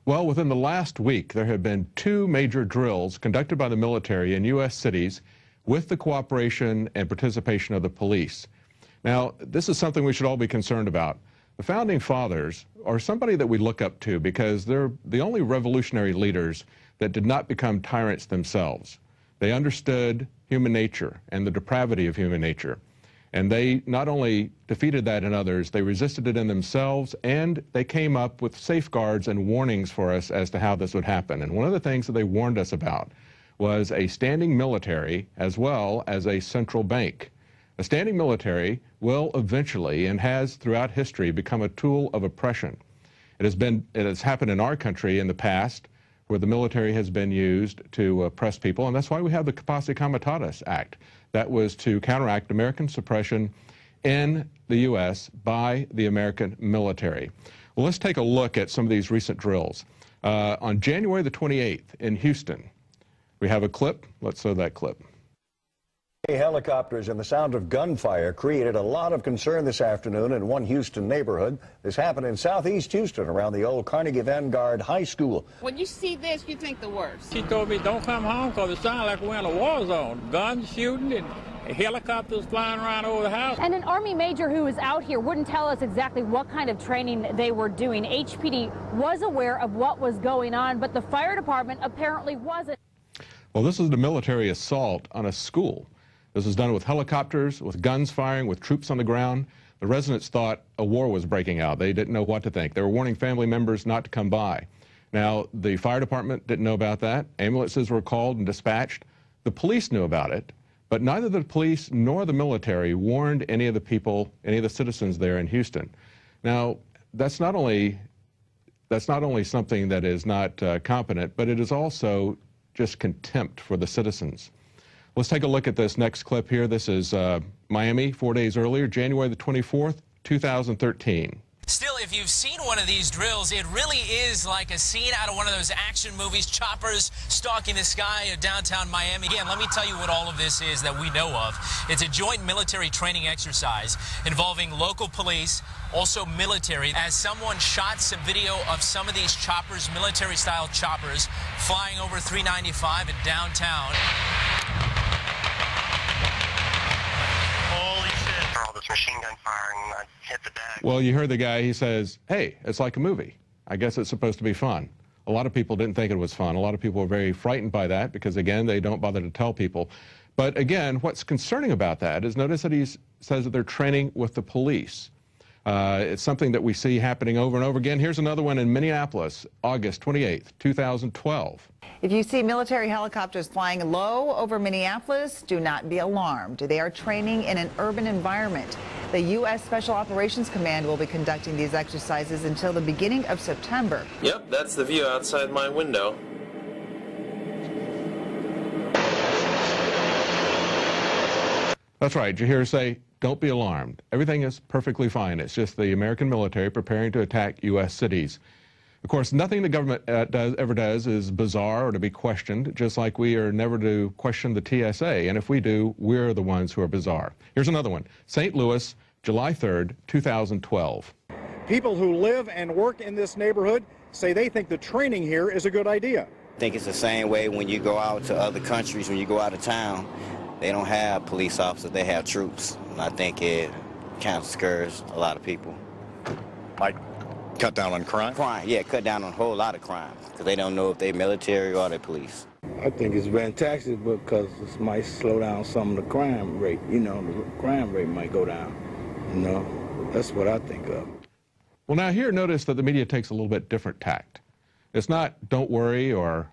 Well, within the last week, there have been 2 major drills conducted by the military in U.S. cities with the cooperation and participation of the police. Now, this is something we should all be concerned about. The Founding Fathers are somebody that we look up to because they're the only revolutionary leaders that did not become tyrants themselves. They understood human nature and the depravity of human nature. And they not only defeated that in others, they resisted it in themselves, and they came up with safeguards and warnings for us as to how this would happen. And one of the things that they warned us about was a standing military as well as a central bank. A standing military will eventually, and has throughout history, become a tool of oppression. It has happened in our country in the past, where the military has been used to oppress people, and that's why we have the Posse Comitatus Act. That was to counteract American suppression in the U.S. by the American military. Well, let's take a look at some of these recent drills. On January the 28th in Houston, we have a clip. Let's show that clip. Helicopters and the sound of gunfire created a lot of concern this afternoon in one Houston neighborhood. This happened in southeast Houston around the old Carnegie Vanguard High School. When you see this, you think the worst. She told me don't come home because it sounded like we're in a war zone. Guns shooting and helicopters flying around over the house. And an Army major who was out here wouldn't tell us exactly what kind of training they were doing. HPD was aware of what was going on, but the fire department apparently wasn't. Well, this is the military assault on a school. This was done with helicopters, with guns firing, with troops on the ground. The residents thought a war was breaking out. They didn't know what to think. They were warning family members not to come by. Now, the fire department didn't know about that. Ambulances were called and dispatched. The police knew about it, but neither the police nor the military warned any of the people, any of the citizens there in Houston. Now, that's not only something that is not competent, but it is also just contempt for the citizens. Let's take a look at this next clip here. This is Miami 4 days earlier, January the 24th, 2013. Still, if you've seen one of these drills, it really is like a scene out of one of those action movies, choppers stalking the sky of downtown Miami. Again, let me tell you what all of this is that we know of. It's a joint military training exercise involving local police, also military, as someone shot some video of some of these choppers, military-style choppers, flying over 395 in downtown. Machine gun firing, hit the deck. Well, you heard the guy, he says, hey, it's like a movie. I guess it's supposed to be fun. A lot of people didn't think it was fun. A lot of people were very frightened by that because, again, they don't bother to tell people. But, again, what's concerning about that is notice that he says that they're training with the police. It's something that we see happening over and over again. Here's another one in Minneapolis, August 28th, 2012. If you see military helicopters flying low over Minneapolis, do not be alarmed. They are training in an urban environment. The U.S. Special Operations Command will be conducting these exercises until the beginning of September. Yep, that's the view outside my window. That's right. You hear her say, don't be alarmed. Everything is perfectly fine. It's just the American military preparing to attack U.S. cities. Of course, nothing the government ever does is bizarre or to be questioned, just like we are never to question the TSA. And if we do, we're the ones who are bizarre. Here's another one. St. Louis, July 3rd, 2012. People who live and work in this neighborhood say they think the training here is a good idea. I think it's the same way when you go out to other countries, when you go out of town. They don't have police officers, they have troops. And I think it kind of scares a lot of people. Might cut down on crime? Crime, yeah, cut down on a whole lot of crime, because they don't know if they're military or they're police. I think it's fantastic because it might slow down some of the crime rate. You know, the crime rate might go down. You know, that's what I think of. Well, now here, notice that the media takes a little bit different tact. It's not, don't worry, or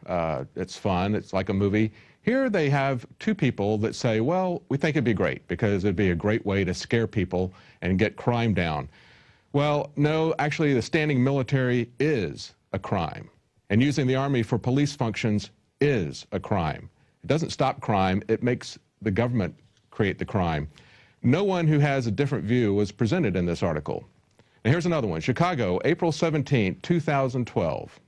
it's fun, it's like a movie. Here they have 2 people that say, well, we think it'd be great because it'd be a great way to scare people and get crime down. Well, no, actually the standing military is a crime. And using the Army for police functions is a crime. It doesn't stop crime, it makes the government create the crime. No one who has a different view was presented in this article. And here's another one, Chicago, April 17, 2012.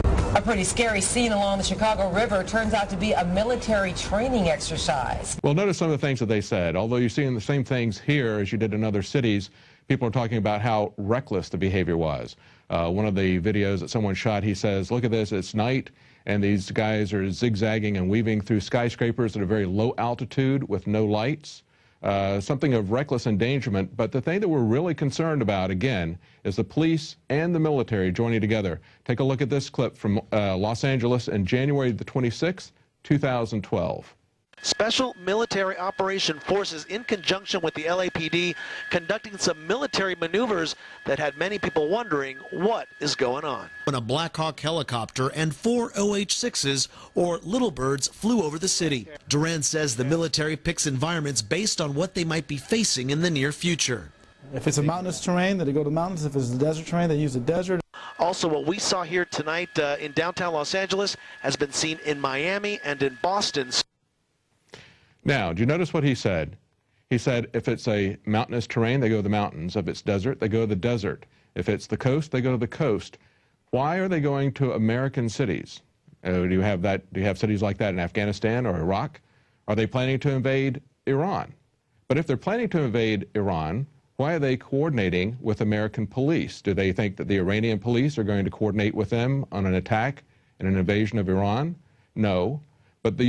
A pretty scary scene along the Chicago River turns out to be a military training exercise. Well, notice some of the things that they said. Although you're seeing the same things here as you did in other cities, people are talking about how reckless the behavior was. One of the videos that someone shot, he says, look at this, it's night, and these guys are zigzagging and weaving through skyscrapers at a very low altitude with no lights. Something of reckless endangerment, but the thing that we're really concerned about, again, is the police and the military joining together. Take a look at this clip from Los Angeles in January the 26th, 2012. Special military operation forces in conjunction with the LAPD conducting some military maneuvers that had many people wondering what is going on. When a Black Hawk helicopter and 4 OH-6s, or Little Birds, flew over the city. Duran says the military picks environments based on what they might be facing in the near future. If it's a mountainous terrain, then they go to mountains. If it's a desert terrain, they use the desert. Also, what we saw here tonight in downtown Los Angeles has been seen in Miami and in Boston. Now, do you notice what he said? He said if it's a mountainous terrain, they go to the mountains. If it's desert, they go to the desert. If it's the coast, they go to the coast. Why are they going to American cities? Do you have cities like that in Afghanistan or Iraq? Are they planning to invade Iran? But if they're planning to invade Iran, why are they coordinating with American police? Do they think that the Iranian police are going to coordinate with them on an attack and an invasion of Iran? No. But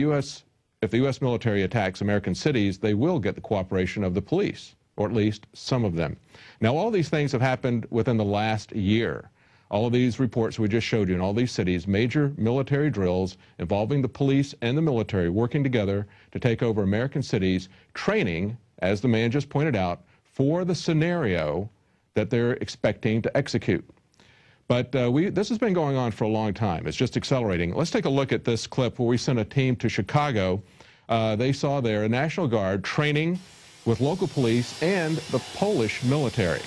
if the U.S. military attacks American cities, they will get the cooperation of the police, or at least some of them. Now, all these things have happened within the last year. All of these reports we just showed you in all these cities, major military drills involving the police and the military working together to take over American cities, training, as the man just pointed out, for the scenario that they're expecting to execute. But this has been going on for a long time. It's just accelerating. Let's take a look at this clip where we sent a team to Chicago. They saw there a National Guard training with local police and the Polish military.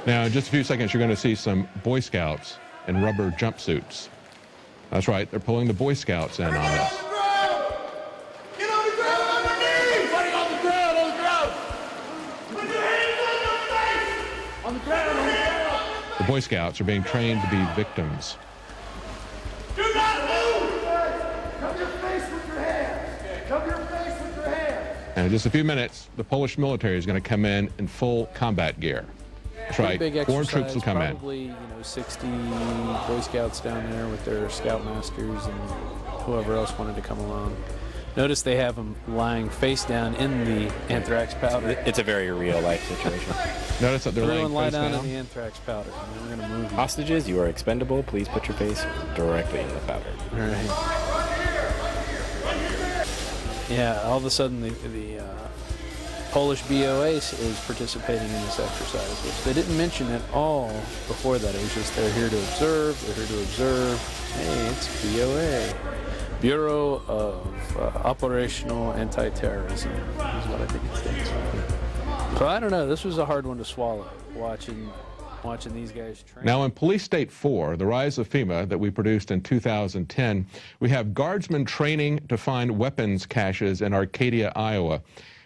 Now, in just a few seconds, you're going to see some Boy Scouts in rubber jumpsuits. That's right, they're pulling the Boy Scouts in on this. Get on the ground on your knees! Everybody on the ground, on the ground! Put your hands on your face! On the ground, on the ground! The Boy Scouts are being trained to be victims. Do not move! Cover your face with your hands! Cover your face with your hands! And in just a few minutes, the Polish military is going to come in full combat gear. That's right. Foreign troops will come in. Probably, 60 Boy Scouts down there with their scoutmasters and whoever else wanted to come along. Notice they have them lying face down in the anthrax powder. It's a very real-life situation. Notice that they're laying lie face down down in the anthrax powder. We're going to move you. Hostages, you are expendable. Please put your face directly in the powder. All right. Yeah, all of a sudden the Polish BOA is participating in this exercise, which they didn't mention at all before that. It was just they're here to observe, Hey, it's BOA. Bureau of Operational Anti-Terrorism is what I think it stands for. So I don't know, this was a hard one to swallow, watching these guys train. Now in Police State 4, the rise of FEMA that we produced in 2010, we have guardsmen training to find weapons caches in Arcadia, Iowa.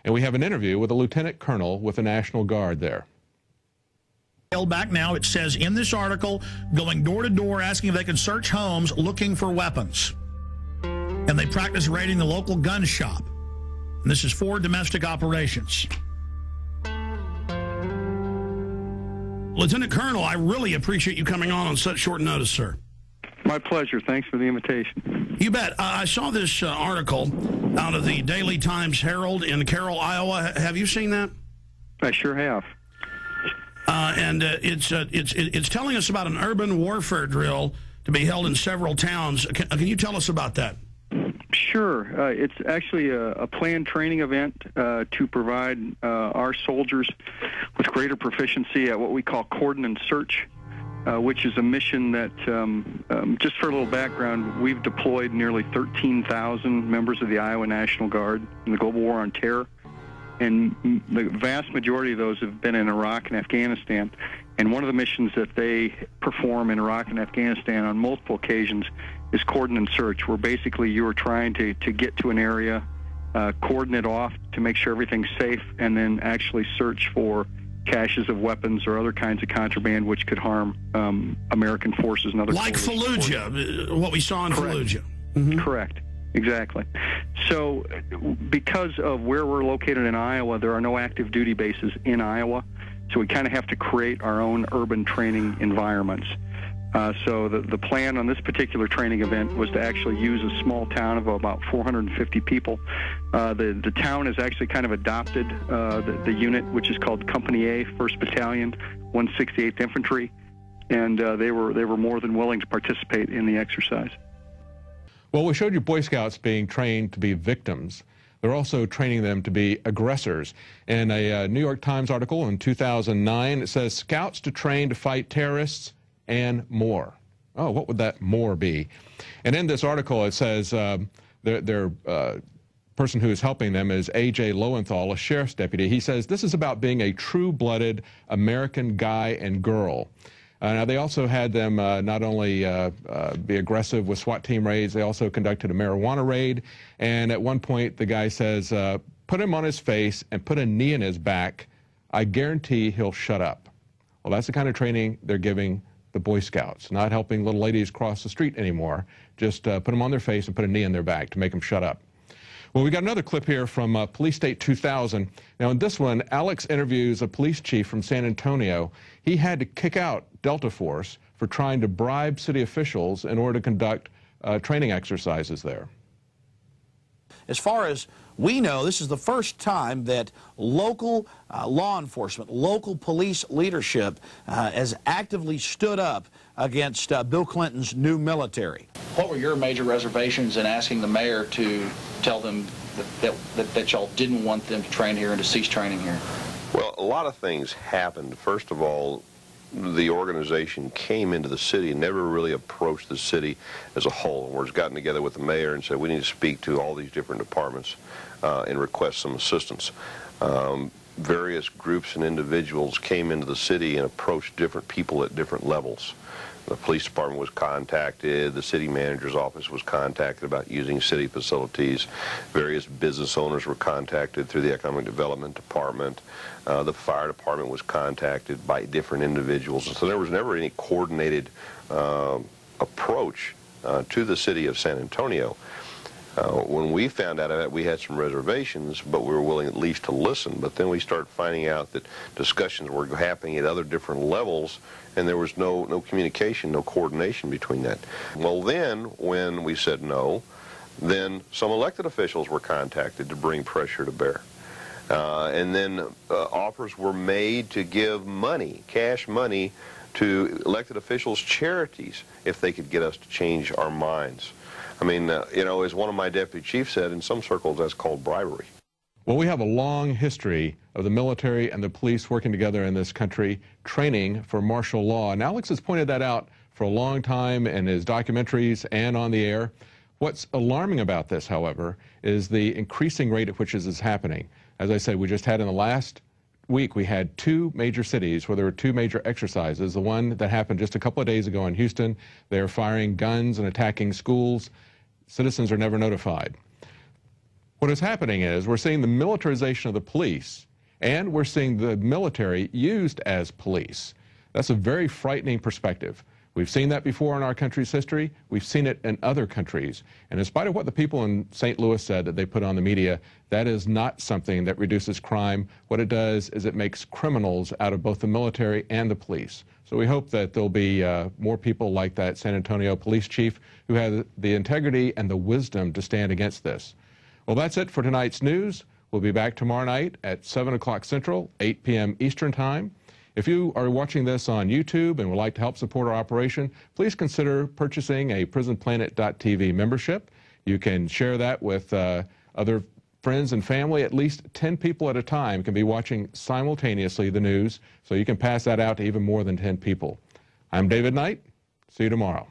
And we have an interview with a lieutenant colonel with the National Guard there. Back now, it says in this article, going door to door asking if they can search homes looking for weapons. And they practice raiding the local gun shop. And this is for domestic operations. Lieutenant Colonel, I really appreciate you coming on such short notice, sir. My pleasure. Thanks for the invitation. You bet. I saw this article out of the Daily Times Herald in Carroll, Iowa. Have you seen that? I sure have. And it's telling us about an urban warfare drill to be held in several towns. Can you tell us about that? Sure. It's actually a planned training event to provide our soldiers with greater proficiency at what we call cordon and search, which is a mission that, just for a little background, we've deployed nearly 13,000 members of the Iowa National Guard in the global war on terror. And the vast majority of those have been in Iraq and Afghanistan. And one of the missions that they perform in Iraq and Afghanistan on multiple occasions is cordon and search, where basically you are trying to get to an area cordon it off to make sure everything's safe, and then actually search for caches of weapons or other kinds of contraband which could harm American forces and other like Fallujah, what we saw in Fallujah. Correct. Exactly. So because of where we're located in Iowa, there are no active duty bases in Iowa, so we kind of have to create our own urban training environments. So the plan on this particular training event was to actually use a small town of about 450 people. The town has actually kind of adopted the unit, which is called Company A, 1st Battalion, 168th Infantry, and they were more than willing to participate in the exercise. Well, we showed you Boy Scouts being trained to be victims. They're also training them to be aggressors. In a New York Times article in 2009, it says, Scouts to train to fight terrorists and more. Oh, what would that more be? And in this article, it says their person who is helping them is A.J. Lowenthal, a sheriff's deputy. He says this is about being a true-blooded American guy and girl. Now, they also had them not only be aggressive with SWAT team raids, they also conducted a marijuana raid. And at one point, the guy says, put him on his face and put a knee in his back. I guarantee he'll shut up. Well, that's the kind of training they're giving the Boy Scouts, not helping little ladies cross the street anymore. Just put them on their face and put a knee in their back to make them shut up. Well, we got another clip here from Police State 2000. Now, in this one, Alex interviews a police chief from San Antonio. He had to kick out Delta Force for trying to bribe city officials in order to conduct training exercises there. As far as we know, this is the first time that local law enforcement, local police leadership has actively stood up against Bill Clinton's new military. What were your major reservations in asking the mayor to tell them that y'all didn't want them to train here and to cease training here? Well, a lot of things happened. First of all, the organization came into the city and never really approached the city as a whole. We've gotten together with the mayor and said we need to speak to all these different departments and request some assistance. Various groups and individuals came into the city and approached different people at different levels. The police department was contacted, the city manager's office was contacted about using city facilities, various business owners were contacted through the economic development department, the fire department was contacted by different individuals, and so there was never any coordinated approach to the city of San Antonio. When we found out of it, we had some reservations, but we were willing at least to listen. But then we started finding out that discussions were happening at other different levels, and there was no communication, no coordination between that. Well, then, when we said no, then some elected officials were contacted to bring pressure to bear. And then offers were made to give money, cash money, to elected officials' charities if they could get us to change our minds. I mean, you know, as one of my deputy chiefs said, in some circles that's called bribery. Well, we have a long history of the military and the police working together in this country, training for martial law. And Alex has pointed that out for a long time in his documentaries and on the air. What's alarming about this, however, is the increasing rate at which this is happening. As I said, we just had in the last week, we had 2 major cities where there were 2 major exercises. The one that happened just a couple of days ago in Houston, they were firing guns and attacking schools. Citizens are never notified. What is happening is we're seeing the militarization of the police, and we're seeing the military used as police. That's a very frightening perspective. We've seen that before in our country's history. We've seen it in other countries. And in spite of what the people in St. Louis said that they put on the media, that is not something that reduces crime. What it does is it makes criminals out of both the military and the police. So we hope that there'll be more people like that San Antonio police chief who have the integrity and the wisdom to stand against this. Well, that's it for tonight's news. We'll be back tomorrow night at 7 o'clock Central, 8 p.m. Eastern Time. If you are watching this on YouTube and would like to help support our operation, please consider purchasing a PrisonPlanet.tv membership. You can share that with other friends and family. At least 10 people at a time can be watching simultaneously the news, so you can pass that out to even more than 10 people. I'm David Knight. See you tomorrow.